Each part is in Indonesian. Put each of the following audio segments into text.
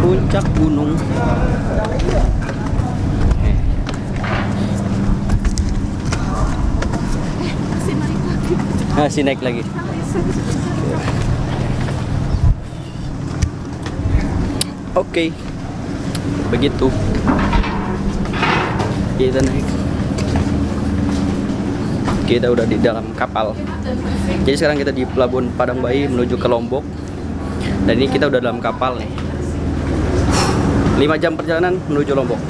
puncak gunung. Masih naik lagi. Oke, begitu kita naik. Kita udah di dalam kapal. Jadi sekarang kita di Pelabuhan Padang Bayi menuju ke Lombok. Dan ini kita udah dalam kapal nih. 5 jam perjalanan menuju Lombok.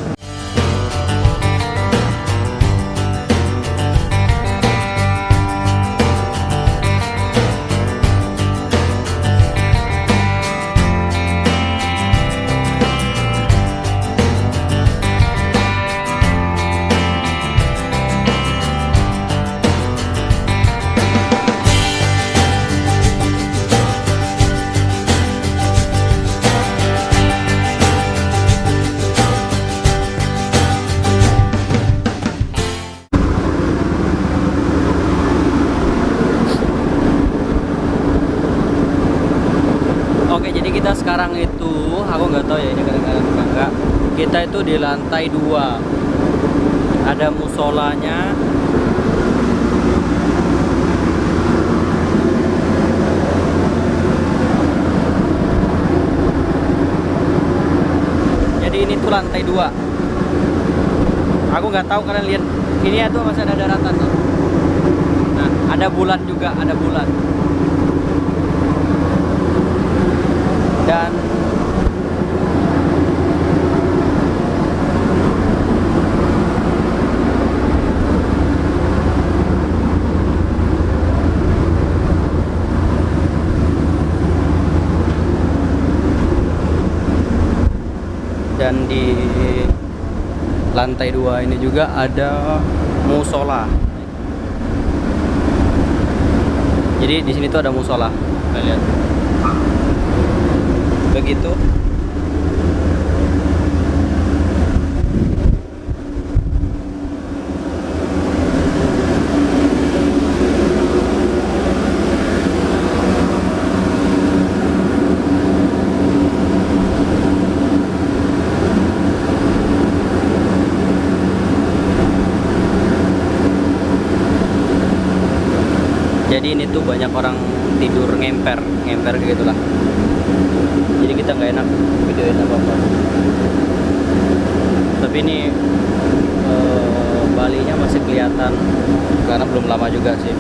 Oke, jadi kita sekarang itu, aku nggak tahu ya ini kadang-kadang apa enggak. Kita itu di lantai 2. Ada musolanya. Jadi ini tuh lantai 2. Aku nggak tahu kalian lihat. Ini ya tuh masih ada daratan tuh. Nah, ada bulan juga, ada bulan. Dan di lantai 2 ini juga ada musola. Jadi di sini tuh ada musola. Kita lihat. Begitu. Jadi ini tuh banyak orang tidur ngemper kayak gitulah. Jadi kita nggak enak videoin apa-apa. Tapi ini Balinya masih kelihatan karena belum lama juga sih.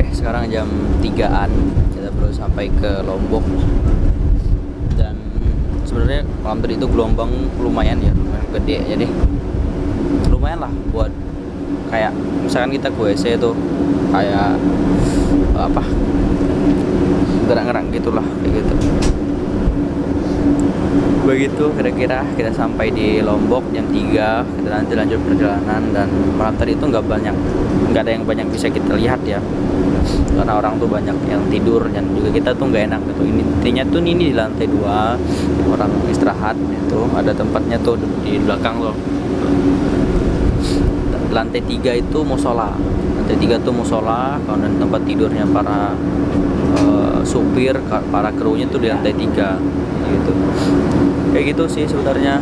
Sekarang jam 3-an, kita baru sampai ke Lombok. malam tadi itu gelombang lumayan ya, lumayan gede, jadi lumayan lah buat kayak misalkan kita ke WC itu kayak apa, gerak-gerak gitulah kayak gitu. Begitu kira-kira kita sampai di Lombok jam 3, kita nanti lanjut perjalanan. Dan malam tadi itu nggak ada yang banyak bisa kita lihat ya, karena orang tuh banyak yang tidur dan juga kita tuh nggak enak gitu. Intinya tuh ini di lantai 2 orang istirahat, itu ada tempatnya tuh di belakang loh. Lantai 3 itu musola, lantai 3 tuh musola, kemudian tempat tidurnya para supir, para krunya tuh di lantai 3 gitu. Kayak gitu sih sebenarnya.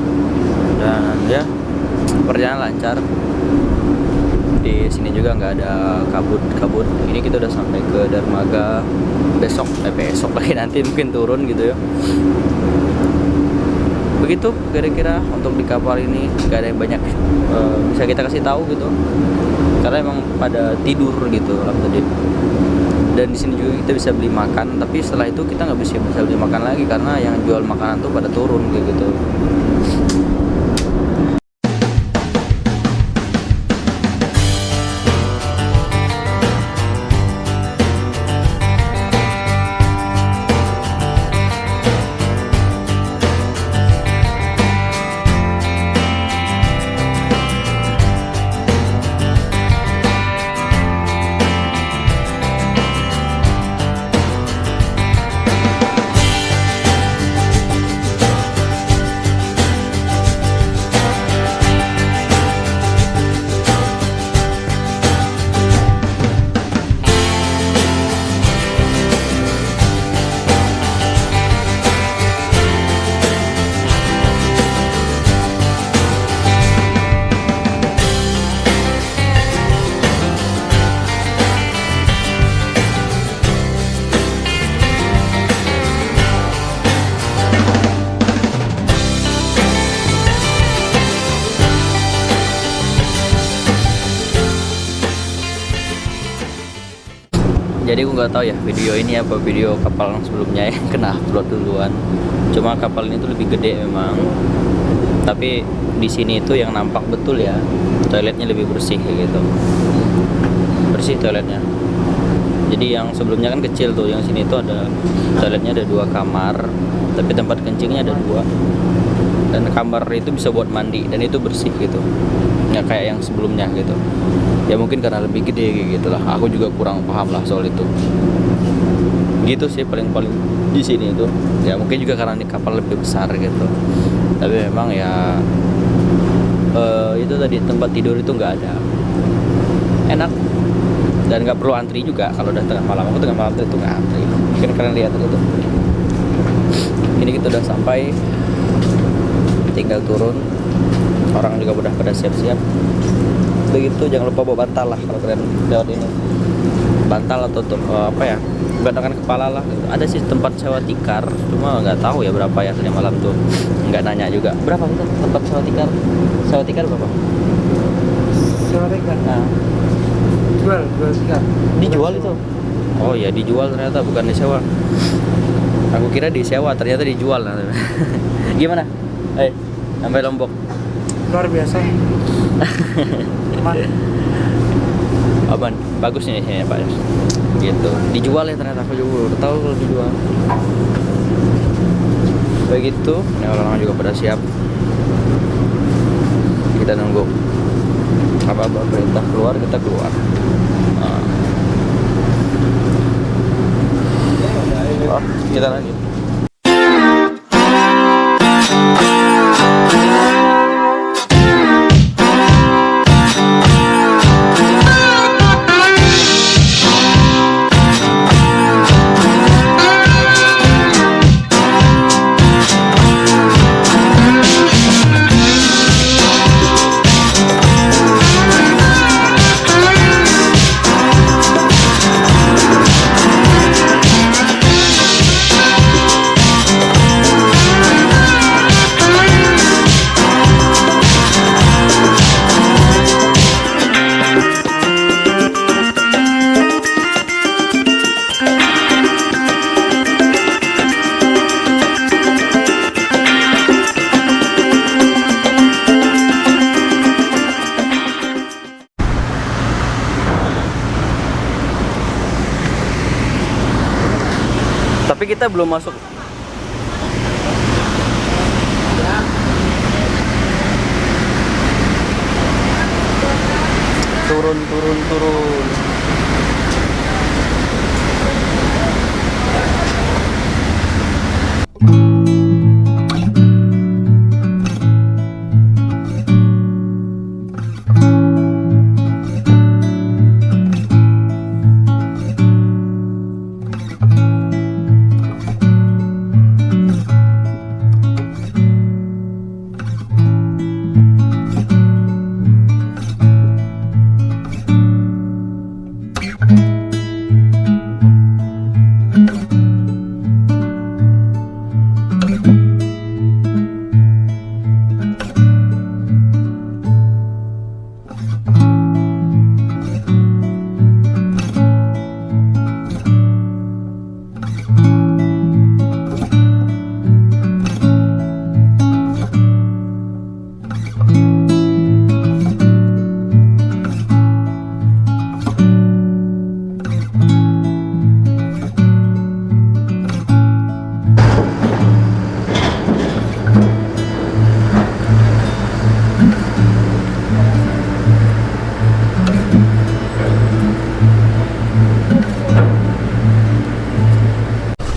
Dan ya perjalanan lancar. Di sini juga nggak ada kabut. Ini kita udah sampai ke dermaga. Besok lagi nanti mungkin turun gitu ya. Begitu kira-kira untuk di kapal ini. Nggak ada yang banyak bisa kita kasih tahu gitu, karena emang pada tidur gitu lah tadi. Dan di sini juga kita bisa beli makan, tapi setelah itu kita nggak bisa beli makan lagi karena yang jual makanan tuh pada turun kayak gitu. Jadi aku nggak tahu ya video ini apa video kapal yang sebelumnya yang kena upload duluan. Cuma kapal ini tuh lebih gede memang. Tapi di sini itu yang nampak betul ya, toiletnya lebih bersih kayak gitu. Bersih toiletnya. Jadi yang sebelumnya kan kecil tuh, yang sini tuh ada toiletnya, ada 2 kamar, tapi tempat kencingnya ada 2. Dan kamar itu bisa buat mandi dan itu bersih gitu. Nggak kayak yang sebelumnya gitu. Ya mungkin karena lebih gede kayak gitulah. Aku juga kurang paham lah soal itu. Gitu sih paling di sini itu. Ya mungkin juga karena ini kapal lebih besar gitu. Tapi memang ya itu tadi tempat tidur itu nggak ada. Enak dan nggak perlu antri juga kalau udah tengah malam. Aku tengah malam itu nggak antri. Mungkin kalian lihat itu. Ini kita udah sampai, tinggal turun. Orang juga udah pada siap-siap. Begitu, jangan lupa bawa bantal lah kalau kalian lewat ini. Bantal atau apa ya, bandakan kepala lah gitu. Ada sih tempat sewa tikar, cuma nggak tahu ya berapa ya tadi malam tuh, nggak nanya juga berapa betul tempat sewa tikar berapa. Sewa tikar, Nah, jual tikar, dijual itu. Oh ya, dijual ternyata, bukan disewa. Aku kira disewa, ternyata dijual. Gimana sampai Lombok? luar biasa. Aman, bagus nih sini Pak. Gitu. Dijual ya ternyata, aku juga udah tahu kalau dijual. Begitu, ini orang-orang juga pada siap. Kita nunggu apa perintah keluar, kita keluar. Kita lanjut. Tapi kita belum masuk. Turun.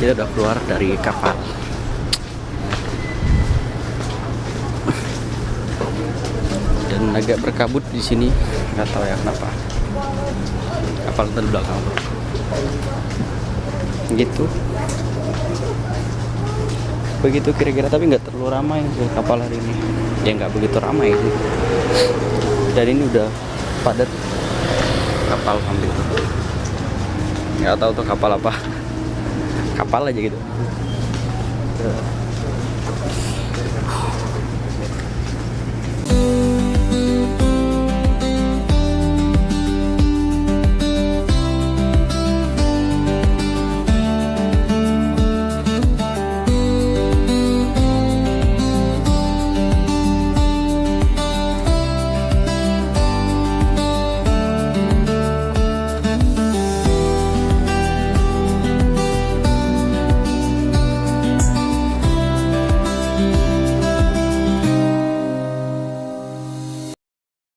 Kita udah keluar dari kapal. Dan agak berkabut di sini, nggak tahu ya kenapa. Kapal itu di belakang. Gitu. Begitu kira-kira, tapi nggak terlalu ramai sih kapal hari ini. Ya nggak begitu ramai sih. Dan ini udah padat kapal sampai itu. Nggak tahu tuh kapal apa. Kapal aja gitu.